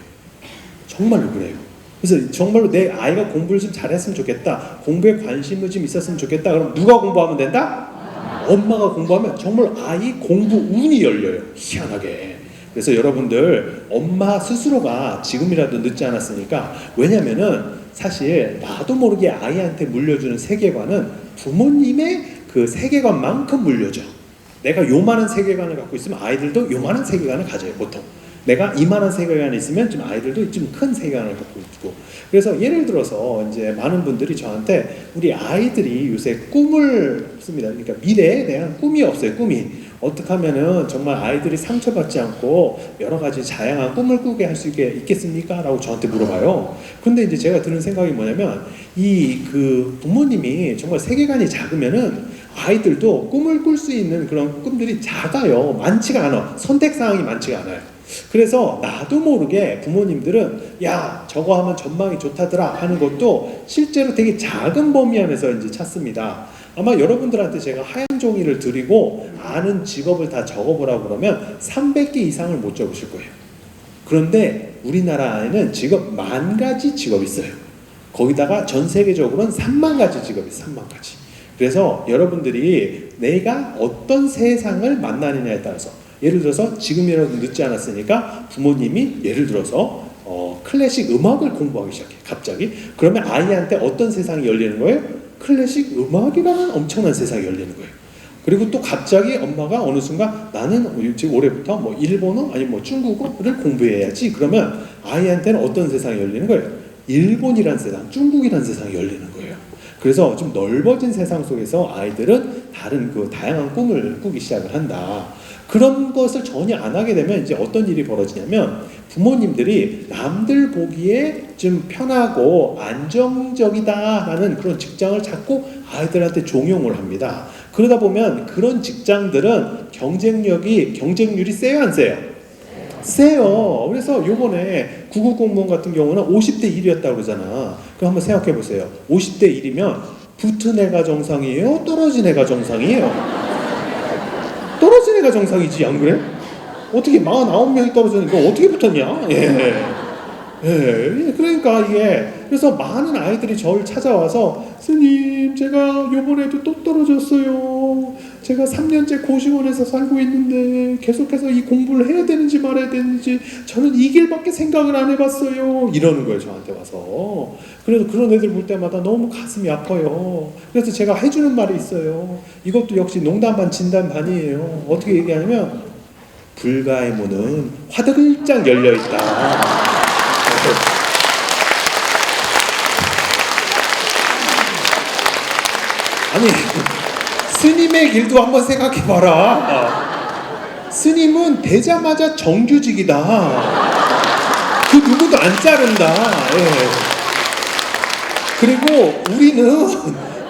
정말로 그래요. 그래서 정말로 내 아이가 공부를 좀 잘했으면 좋겠다, 공부에 관심을 좀 있었으면 좋겠다, 그럼 누가 공부하면 된다? 엄마가 공부하면 정말 아이 공부 운이 열려요. 희한하게. 그래서 여러분들 엄마 스스로가 지금이라도 늦지 않았으니까, 왜냐면은 사실 나도 모르게 아이한테 물려주는 세계관은 부모님의 그 세계관만큼 물려줘. 내가 요만한 세계관을 갖고 있으면 아이들도 요만한 세계관을 가져요. 보통 내가 이만한 세계관이 있으면 좀 아이들도 좀 큰 세계관을 갖고 있고. 그래서 예를 들어서 이제 많은 분들이 저한테 우리 아이들이 요새 꿈을 씁니다. 그러니까 미래에 대한 꿈이 없어요. 꿈이 어떻게 하면은 정말 아이들이 상처받지 않고 여러 가지 다양한 꿈을 꾸게 할 수 있겠습니까? 라고 저한테 물어봐요. 근데 이제 제가 드는 생각이 뭐냐면, 부모님이 정말 세계관이 작으면은 아이들도 꿈을 꿀 수 있는 그런 꿈들이 작아요. 많지가 않아. 선택사항이 많지가 않아요. 그래서 나도 모르게 부모님들은 야 저거 하면 전망이 좋다더라 하는 것도 실제로 되게 작은 범위 안에서 이제 찾습니다. 아마 여러분들한테 제가 하얀 종이를 드리고 아는 직업을 다 적어보라고 그러면 300개 이상을 못 적으실 거예요. 그런데 우리나라에는 직업 10,000가지 직업이 있어요. 거기다가 전 세계적으로는 30,000가지 직업이 있어요. 30,000가지. 그래서 여러분들이 내가 어떤 세상을 만나느냐에 따라서, 예를 들어서 지금이라도 늦지 않았으니까 부모님이 예를 들어서 클래식 음악을 공부하기 시작해. 갑자기. 그러면 아이한테 어떤 세상이 열리는 거예요? 클래식 음악이라는 엄청난 세상이 열리는 거예요. 그리고 또 갑자기 엄마가 어느 순간 나는 지금 올해부터 뭐 일본어 아니면 뭐 중국어를 공부해야지. 그러면 아이한테는 어떤 세상이 열리는 거예요? 일본이란 세상, 중국이란 세상이 열리는 거예요. 그래서 좀 넓어진 세상 속에서 아이들은 다양한 꿈을 꾸기 시작을 한다. 그런 것을 전혀 안 하게 되면 이제 어떤 일이 벌어지냐면, 부모님들이 남들 보기에 좀 편하고 안정적이다라는 그런 직장을 자꾸 아이들한테 종용을 합니다. 그러다 보면 그런 직장들은 경쟁률이 세요 안 세요? 세요. 그래서 요번에 9급 공무원 같은 경우는 50대 1이었다고 그러잖아. 그럼 한번 생각해 보세요. 50대 1이면 붙은 애가 정상이에요? 떨어진 애가 정상이에요? 떨어진 애가 정상이지, 안 그래? 어떻게 49명이 떨어졌는데 너 어떻게 붙었냐? 예. 예, 그러니까 이게 그래서 많은 아이들이 저를 찾아와서 스님 제가 요번에도 또 떨어졌어요. 제가 3년째 고시원에서 살고 있는데 계속해서 이 공부를 해야 되는지 말아야 되는지 저는 이 길밖에 생각을 안 해봤어요. 이러는 거예요 저한테 와서. 그래서 그런 애들 볼 때마다 너무 가슴이 아파요. 그래서 제가 해주는 말이 있어요. 이것도 역시 농담 반 진담 반이에요. 어떻게 얘기하냐면 불가의 문은 화들짝 열려있다. 아니 스님의 길도 한번 생각해봐라. 스님은 되자마자 정규직이다. 그 누구도 안 자른다. 예. 그리고 우리는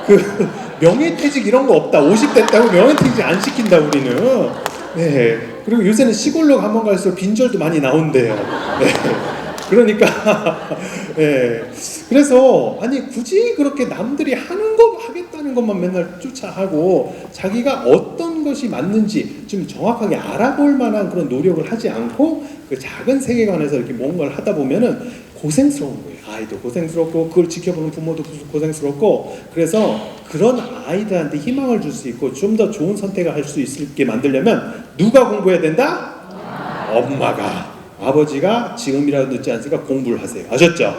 그 명예퇴직 이런 거 없다. 50 됐다고 명예퇴직 안 시킨다 우리는. 네. 그리고 요새는 시골로 가면 갈수록 빈절도 많이 나온대요. 네. 그러니까 예. 그래서 아니 굳이 그렇게 남들이 하는 거 하겠다는 것만 맨날 쫓아하고 자기가 어떤 것이 맞는지 좀 정확하게 알아볼 만한 그런 노력을 하지 않고 그 작은 세계관에서 이렇게 뭔가를 하다 보면은 고생스러운 거예요. 아이도 고생스럽고 그걸 지켜보는 부모도 고생스럽고 그래서 그런 아이들한테 희망을 줄 수 있고 좀 더 좋은 선택을 할 수 있게 만들려면 누가 공부해야 된다? 엄마가. 아버지가 지금이라도 늦지 않으니까 공부를 하세요. 아셨죠?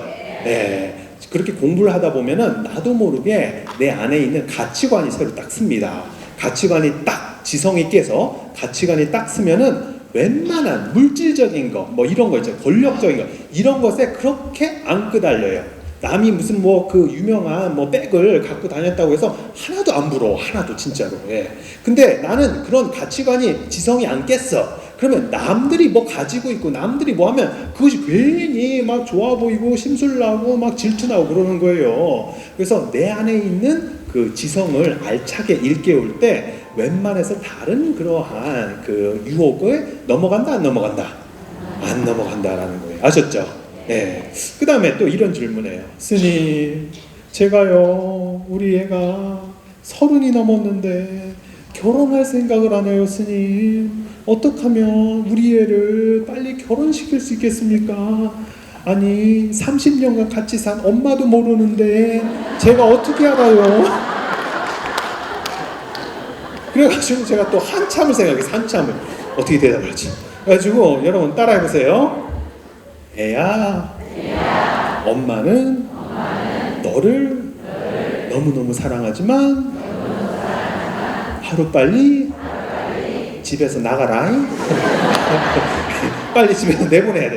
네. 그렇게 공부를 하다 보면은 나도 모르게 내 안에 있는 가치관이 새로 딱 씁니다. 가치관이 딱 지성이 깨서 가치관이 딱 쓰면은 웬만한 물질적인 거, 뭐 이런 거 있죠. 권력적인 거, 이런 것에 그렇게 안 끄달려요. 남이 무슨 뭐 그 유명한 뭐 백을 갖고 다녔다고 해서 하나도 안 부러워. 하나도 진짜로. 예. 근데 나는 그런 가치관이 지성이 안 깼어. 그러면 남들이 뭐 가지고 있고 남들이 뭐 하면 그것이 괜히 막 좋아 보이고 심술나고 막 질투나고 그러는 거예요. 그래서 내 안에 있는 그 지성을 알차게 일깨울 때 웬만해서 다른 그러한 그 유혹을 넘어간다 안 넘어간다? 안 넘어간다라는 거예요. 아셨죠? 네. 그 다음에 또 이런 질문이에요. 스님 제가요 우리 애가 30이 넘었는데 결혼할 생각을 안 해요. 스님 어떻게 하면 우리 애를 빨리 결혼시킬 수 있겠습니까? 아니 30년간 같이 산 엄마도 모르는데 제가 어떻게 알아요? 그래가지고 제가 또 한참을 생각해서 한참을 어떻게 대답을 하지? 그래가지고 여러분 따라해보세요. 애야 엄마는 너를 너무너무 사랑하지만 하루빨리 집에서 나가라. 빨리 집에서 내보내야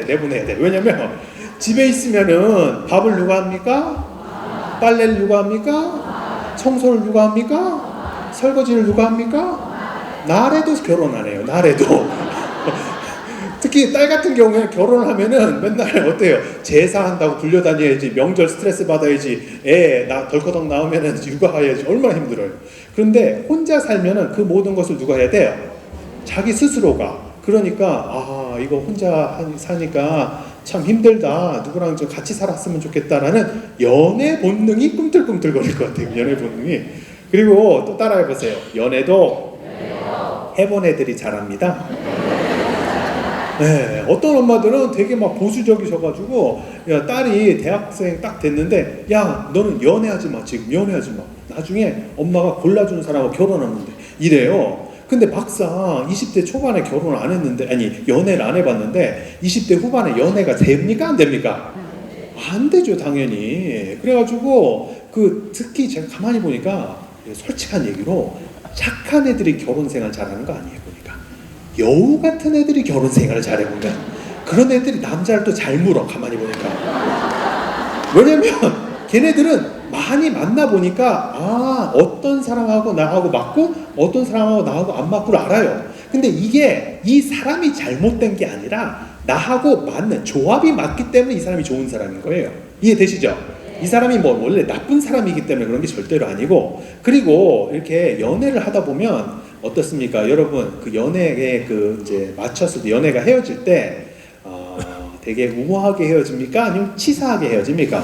돼. 왜냐면 집에 있으면은 밥을 누가 합니까? 빨래를 누가 합니까? 청소를 누가 합니까? 설거지를 누가 합니까? 날에도 결혼 안 해요. 날에도. 특히 딸 같은 경우에 결혼을 하면은 맨날 어때요? 제사한다고 불려다녀야지, 명절 스트레스 받아야지, 애 나 덜커덕 나오면은 육아해야지, 얼마나 힘들어요. 그런데 혼자 살면은 그 모든 것을 누가 해야 돼요? 자기 스스로가. 그러니까 아 이거 혼자 사니까 참 힘들다. 누구랑 좀 같이 살았으면 좋겠다라는 연애 본능이 꿈틀꿈틀거릴 것 같아요. 연애 본능이. 그리고 또 따라해보세요. 연애도 해본 애들이 잘합니다. 네, 어떤 엄마들은 되게 막 보수적이셔가지고 야 딸이 대학생 딱 됐는데 야 너는 연애하지 마. 지금 연애하지 마. 나중에 엄마가 골라주는 사람하고 결혼하면 돼. 이래요. 근데 막상 20대 초반에 결혼을 안 했는데 아니 연애를 안 해봤는데 20대 후반에 연애가 됩니까 안 됩니까? 안 되죠 당연히. 그래가지고 그 특히 제가 가만히 보니까 솔직한 얘기로 착한 애들이 결혼 생활 잘하는 거 아니에요. 보니까 여우 같은 애들이 결혼 생활을 잘해보면 그런 애들이 남자를 또 잘 물어. 가만히 보니까. 왜냐면 걔네들은 많이 만나보니까 아 어떤 사람하고 나하고 맞고 어떤 사람하고 나하고 안 맞고를 알아요. 근데 이게 이 사람이 잘못된 게 아니라 나하고 맞는 조합이 맞기 때문에 이 사람이 좋은 사람인 거예요. 이해되시죠? 이 사람이 뭐 원래 나쁜 사람이기 때문에 그런 게 절대로 아니고. 그리고 이렇게 연애를 하다 보면 어떻습니까? 여러분 그 연애에 그 이제 맞췄을 때 연애가 헤어질 때 되게 우아하게 헤어집니까? 아니면 치사하게 헤어집니까?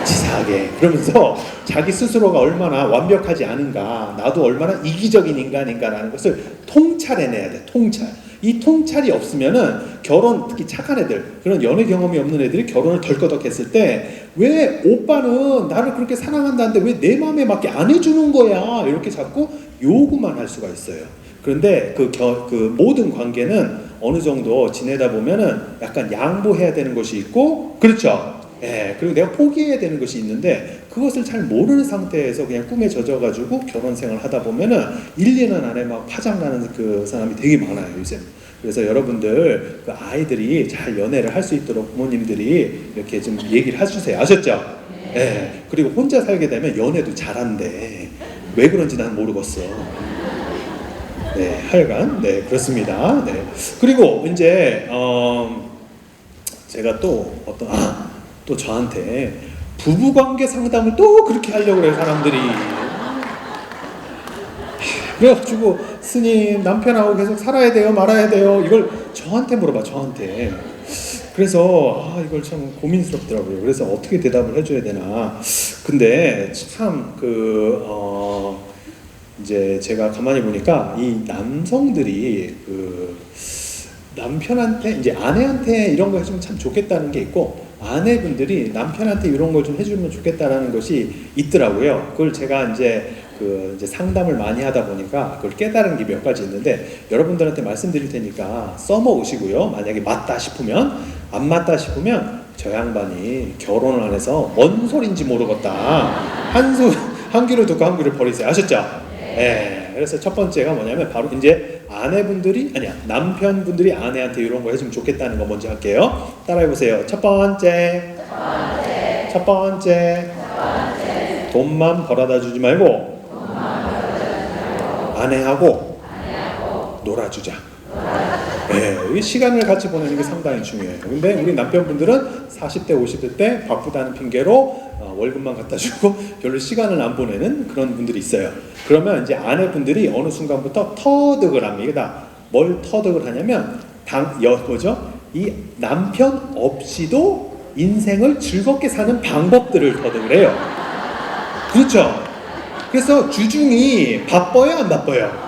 치사하게 그러면서 자기 스스로가 얼마나 완벽하지 않은가, 나도 얼마나 이기적인 인간인가라는 것을 통찰해내야 돼. 통찰. 이 통찰이 없으면은 결혼, 특히 착한 애들, 그런 연애 경험이 없는 애들이 결혼을 덜커덕 했을 때 왜 오빠는 나를 그렇게 사랑한다는데 왜 내 마음에 맞게 안 해주는 거야, 이렇게 자꾸 요구만 할 수가 있어요. 그런데 그 모든 관계는 어느 정도 지내다 보면은 약간 양보해야 되는 것이 있고, 그렇죠? 예, 그리고 내가 포기해야 되는 것이 있는데 그것을 잘 모르는 상태에서 그냥 꿈에 젖어가지고 결혼 생활을 하다 보면은 1, 2년 안에 막 파장나는 그 사람이 되게 많아요, 요즘. 그래서 여러분들 그 아이들이 잘 연애를 할 수 있도록 부모님들이 이렇게 좀 얘기를 해주세요. 아셨죠? 예. 그리고 혼자 살게 되면 연애도 잘한대. 왜 그런지 난 모르겠어. 네, 하여간 네, 그렇습니다. 네. 그리고 이제 제가 또 또 저한테 부부관계 상담을 또 그렇게 하려고 그래요, 사람들이. 그래가지고 스님, 남편하고 계속 살아야 돼요, 말아야 돼요, 이걸 저한테 물어봐, 저한테. 그래서 이걸 참 고민스럽더라고요. 그래서 어떻게 대답을 해줘야 되나. 근데 참 이제 제가 가만히 보니까 이 남성들이 그 남편한테, 이제 아내한테 이런 거 해주면 참 좋겠다는 게 있고, 아내분들이 남편한테 이런 걸 좀 해주면 좋겠다라는 것이 있더라고요. 그걸 제가 이제 이제 상담을 많이 하다 보니까 그걸 깨달은 게 몇 가지 있는데, 여러분들한테 말씀드릴 테니까 써먹으시고요. 만약에 맞다 싶으면, 안 맞다 싶으면 저 양반이 결혼을 안 해서 뭔 소린지 모르겠다, 한 귀로 듣고 한 귀로 버리세요. 아셨죠? 네. 그래서 첫 번째가 뭐냐면 바로 이제 남편분들이 아내한테 이런 거 해주면 좋겠다는 거 먼저 할게요. 따라해보세요. 첫 번째. 돈만 벌어다 주지 말고 아내하고 놀아주자. 네, 이 시간을 같이 보내는 게 상당히 중요해요. 근데 우리 남편분들은 40대 50대 때 바쁘다는 핑계로 월급만 갖다 주고 별로 시간을 안 보내는 그런 분들이 있어요. 그러면 이제 아내분들이 어느 순간부터 터득을 합니다. 뭘 터득을 하냐면 이 남편 없이도 인생을 즐겁게 사는 방법들을 터득을 해요. 그렇죠? 그래서 주중이 바빠요, 안 바빠요?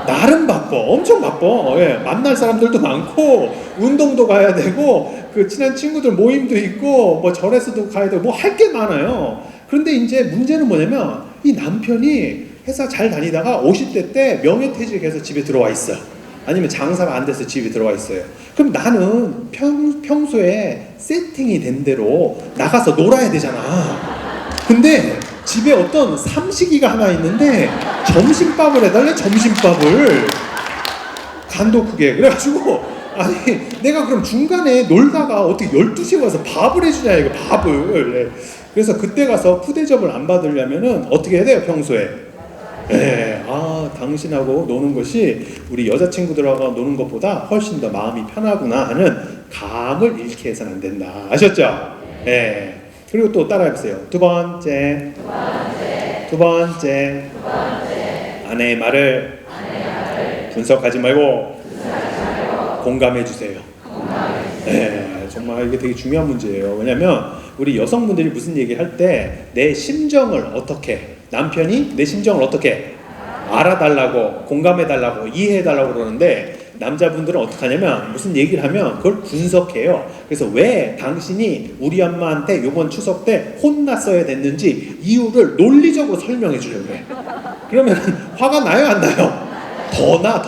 나름 바빠, 엄청 바빠. 예, 만날 사람들도 많고 운동도 가야 되고 그 친한 친구들 모임도 있고 뭐 절에서도 가야 되고 뭐 할 게 많아요. 그런데 이제 문제는 뭐냐면 이 남편이 회사 잘 다니다가 50대 때 명예퇴직해서 집에 들어와 있어. 아니면 장사가 안 돼서 집에 들어와 있어요. 그럼 나는 평소에 세팅이 된 대로 나가서 놀아야 되잖아. 근데 집에 어떤 삼식이가 하나 있는데 점심밥을 해달래, 점심밥을. 간도 크게. 그래가지고 아니 내가 그럼 중간에 놀다가 어떻게 12시에 와서 밥을 해주냐, 이거 밥을. 네. 그래서 그때 가서 푸대접을 안 받으려면은 어떻게 해야 돼요, 평소에? 네. 당신하고 노는 것이 우리 여자친구들하고 노는 것보다 훨씬 더 마음이 편하구나 하는 감을 잃게 해서는 안 된다. 아셨죠? 네. 그리고 또 따라해보세요. 두 번째. 아내의 말을 분석하지 말고 공감해주세요. 네, 정말 이게 되게 중요한 문제예요. 왜냐면 우리 여성분들이 무슨 얘기할 때 내 심정을 어떻게, 남편이 내 심정을 어떻게 알아달라고, 공감해달라고, 이해해달라고 그러는데, 남자분들은 어떻게 하냐면 무슨 얘기를 하면 그걸 분석해요. 그래서 왜 당신이 우리 엄마한테 이번 추석 때 혼났어야 됐는지 이유를 논리적으로 설명해 주려고 해. 그러면 화가 나요, 안 나요? 더 나.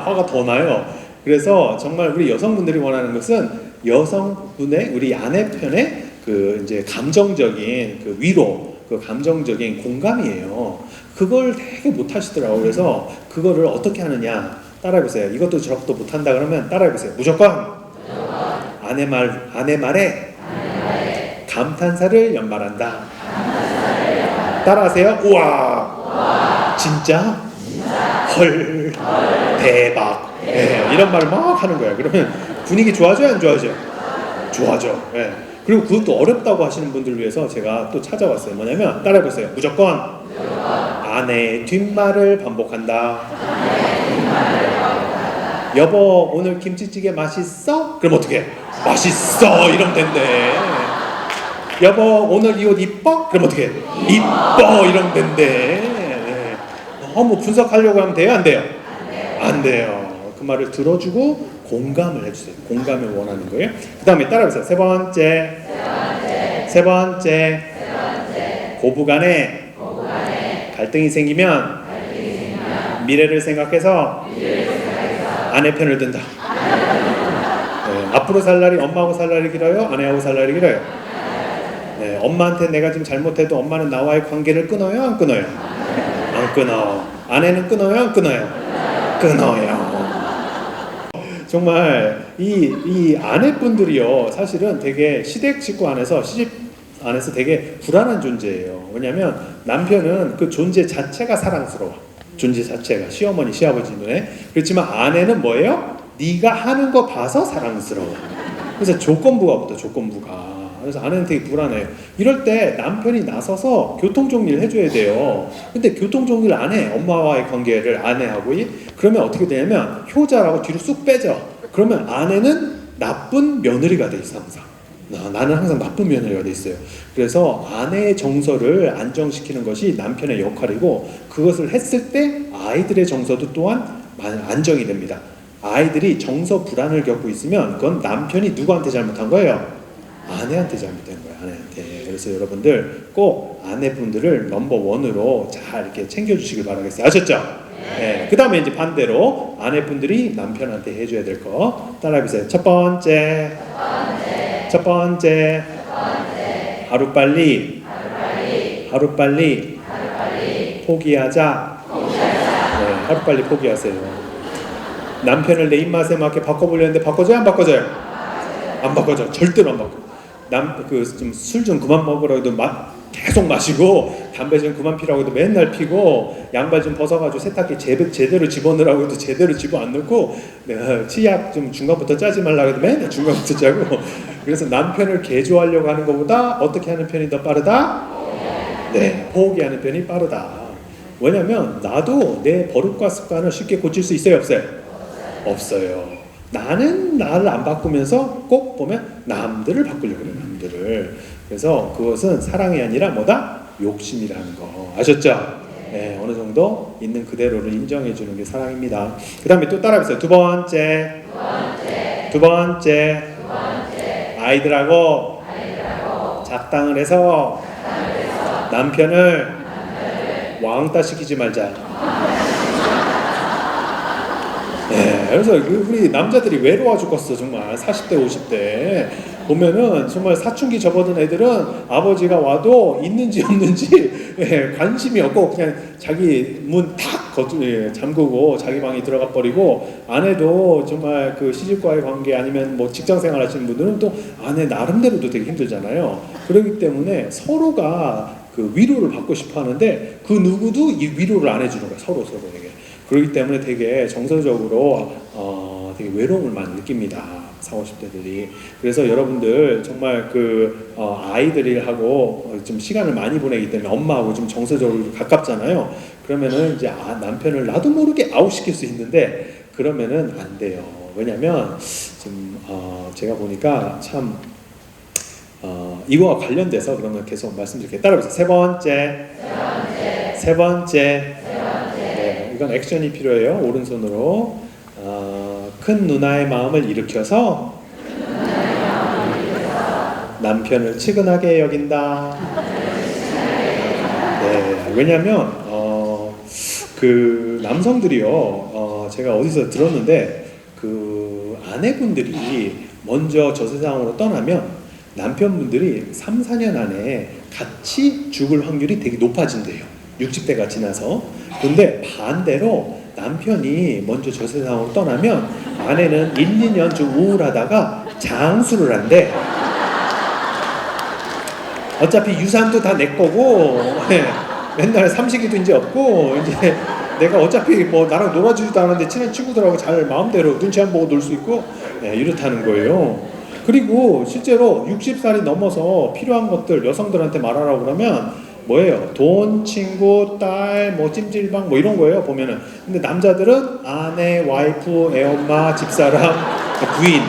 화가 더 나요. 그래서 정말 우리 여성분들이 원하는 것은 여성분의, 우리 아내 편의 그 이제 감정적인 그 위로, 그 감정적인 공감이에요. 그걸 되게 못 하시더라고요. 그래서 그거를 어떻게 하느냐, 따라해보세요. 이것도 저것도 못한다 그러면 따라해보세요. 무조건 아내 말에 감탄사를 연말한다. 따라하세요. 우와, 진짜? 헐, 대박. 네, 이런 말을 막 하는 거예요. 그러면 분위기 좋아져요, 안 좋아져요? 좋아져. 네. 그리고 그것도 어렵다고 하시는 분들을 위해서 제가 또 찾아왔어요. 뭐냐면 따라해보세요. 무조건 아내의 뒷말을 반복한다. 여보, 오늘 김치찌개 맛있어? 그럼 어떻게? 맛있어! 이러면 된대. 여보 오늘 이 옷 이뻐? 그럼 어떻게 해? 이뻐 이러면 된대. 네. 너무 분석하려고 하면 돼요? 안 돼요? 안 돼요. 그 말을 들어주고 공감을 해주세요. 공감을 원하는 거예요. 그 다음에 따라해보세요. 세 번째 고부간에 갈등이 생기면 미래를 생각해서 아내 편을 든다. 네, 앞으로 살 날이 엄마하고 살 날이 길어요? 아내하고 살 날이 길어요? 네, 엄마한테 내가 좀 잘못해도 엄마는 나와의 관계를 끊어요? 안 끊어요? 안 끊어. 아내는 끊어요? 안 끊어요? 끊어요. 정말 이 아내분들이요 사실은 되게 시댁 식구 안에서 시집 안에서 되게 불안한 존재예요. 왜냐하면 남편은 그 존재 자체가 사랑스러워. 존재 자체가 시어머니 시아버지 눈에. 그렇지만 아내는 뭐예요? 네가 하는 거 봐서 사랑스러워. 그래서 조건부가 붙어. 조건부가. 그래서 아내는 되게 불안해요. 이럴 때 남편이 나서서 교통정리를 해줘야 돼요. 근데 교통정리를 안 해. 엄마와의 관계를 아내하고. 그러면 어떻게 되냐면 효자라고 뒤로 쑥 빼져. 그러면 아내는 나쁜 며느리가 돼 있어 항상. 나는 항상 나쁜 며느리가 돼 있어요. 그래서 아내의 정서를 안정시키는 것이 남편의 역할이고 그것을 했을 때 아이들의 정서도 또한 안정이 됩니다. 아이들이 정서 불안을 겪고 있으면 그건 남편이 누구한테 잘못한 거예요? 아내한테 잘못된 거예요. 아내한테. 그래서 여러분들 꼭 아내분들을 넘버원으로 잘 이렇게 챙겨주시길 바라겠어요. 아셨죠? 네. 그 다음에 이제 반대로 아내분들이 남편한테 해줘야 될 거 따라해보세요. 첫 번째 하루빨리 포기하자. 네, 하루빨리 포기하세요. 남편을 내 입맛에 맞게 바꿔보려는데 바꿔줘요? 안 바꿔줘요? 안 바꿔줘. 절대로 안 바꿔. 좀 술 좀 그만 먹으라고 해도 계속 마시고 담배 좀 그만 피라고 해도 맨날 피고 양발 좀 벗어가지고 세탁기 제대로 집어넣으라고 해도 제대로 집어 안 넣고 치약 좀 중간부터 짜지 말라고 해도 맨날 중간부터 짜고 그래서 남편을 개조하려고 하는 것보다 어떻게 하는 편이 더 빠르다? 네, 포기하는 편이 빠르다. 왜냐면 나도 내 버릇과 습관을 쉽게 고칠 수 있어요? 없어요? 없어요. 나는 나를 안 바꾸면서 꼭 보면 남들을 바꾸려고 해요. 남들을. 그래서 그것은 사랑이 아니라 뭐다? 욕심이라는 거. 아셨죠? 네, 어느 정도 있는 그대로를 인정해 주는 게 사랑입니다. 그 다음에 또 따라해보세요. 두 번째. 아이들하고 작당을 해서 남편을 왕따 시키지 말자. 네, 그래서 우리 남자들이 외로워 죽겠어. 정말 40대 50대 보면은 정말 사춘기 접어든 애들은 아버지가 와도 있는지 없는지 관심이 없고 그냥 자기 문 탁 잠그고 자기 방에 들어가 버리고 아내도 정말 그 시집과의 관계 아니면 뭐 직장 생활 하시는 분들은 또 아내 나름대로도 되게 힘들잖아요. 그렇기 때문에 서로가 그 위로를 받고 싶어 하는데 그 누구도 이 위로를 안 해주는 거야. 서로에게. 그렇기 때문에 되게 정서적으로 되게 외로움을 많이 느낍니다. 40, 50대들이. 그래서 여러분들 정말 아이들하고 좀 시간을 많이 보내기 때문에 엄마하고 좀 정서적으로 가깝잖아요. 그러면은 이제 남편을 나도 모르게 아웃시킬 수 있는데 그러면은 안 돼요. 왜냐면 좀 제가 보니까 참 이거와 관련돼서 그러면 계속 말씀드릴게요. 따라해보세요. 세 번째. 네, 이건 액션이 필요해요. 오른손으로 큰 누나의 마음을 일으켜서 남편을 측은하게 여긴다. 네, 왜냐하면 그 남성들이요, 제가 어디서 들었는데 그 아내분들이 먼저 저 세상으로 떠나면 남편분들이 3, 4년 안에 같이 죽을 확률이 되게 높아진대요. 60대가 지나서. 근데 반대로 남편이 먼저 저 세상으로 떠나면 아내는 1, 2년 좀 우울하다가 장수를 한대. 어차피 유산도 다 내 거고 맨날 삼식이도 이제 없고 이제 내가 어차피 뭐 나랑 놀아주지도 않았는데 친한 친구들하고 잘 마음대로 눈치 안 보고 놀 수 있고 이렇다는 거예요. 그리고 실제로 60살이 넘어서 필요한 것들 여성들한테 말하라고 그러면 뭐예요? 돈, 친구, 딸, 뭐 찜질방 뭐 이런 거예요 보면은. 근데 남자들은 아내, 와이프, 애엄마, 집사람, 부인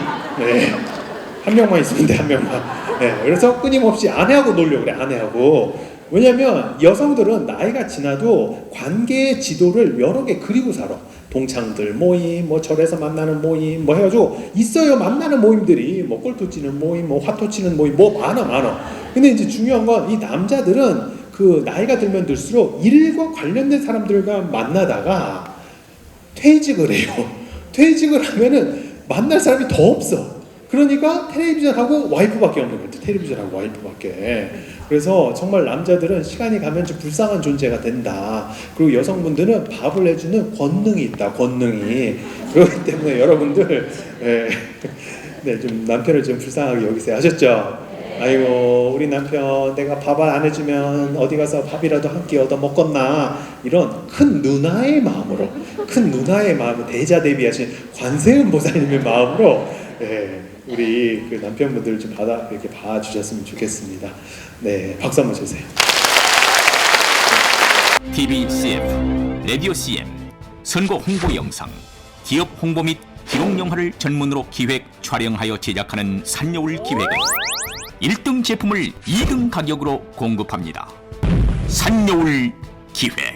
한 명만 있으면 돼. 한 명만. 네, 그래서 끊임없이 아내하고 놀려고 그래, 아내하고. 왜냐면 여성들은 나이가 지나도 관계의 지도를 여러 개 그리고 살아. 동창들 모임, 뭐 절에서 만나는 모임, 뭐 해가지고 있어요. 만나는 모임들이 뭐 골프 치는 모임, 뭐 화토 치는 모임, 뭐 많아. 근데 이제 중요한 건 이 남자들은 그 나이가 들면 들수록 일과 관련된 사람들과 만나다가 퇴직을 해요. 퇴직을 하면은 만날 사람이 더 없어. 그러니까 텔레비전하고 와이프밖에 없는 거예요. 텔레비전하고 와이프밖에. 그래서 정말 남자들은 시간이 가면 좀 불쌍한 존재가 된다. 그리고 여성분들은 밥을 해주는 권능이 있다. 권능이. 그렇기 때문에 여러분들 네, 좀 남편을 좀 불쌍하게 여기세요. 아셨죠? 아이고 우리 남편 내가 밥 안 해주면 어디 가서 밥이라도 한 끼 얻어 먹겠나, 이런 큰 누나의 마음으로, 큰 누나의 마음, 대자 대비하신 관세음 보살님의 마음으로 우리 그 남편분들 좀 이렇게 봐주셨으면 좋겠습니다. 네, 박수 한번 주세요. TV CF, 라디오 CM, 선거 홍보 영상, 기업 홍보 및 기록 영화를 전문으로 기획, 촬영하여 제작하는 산여울 기획은 1등 제품을 2등 가격으로 공급합니다. 산여울 기획.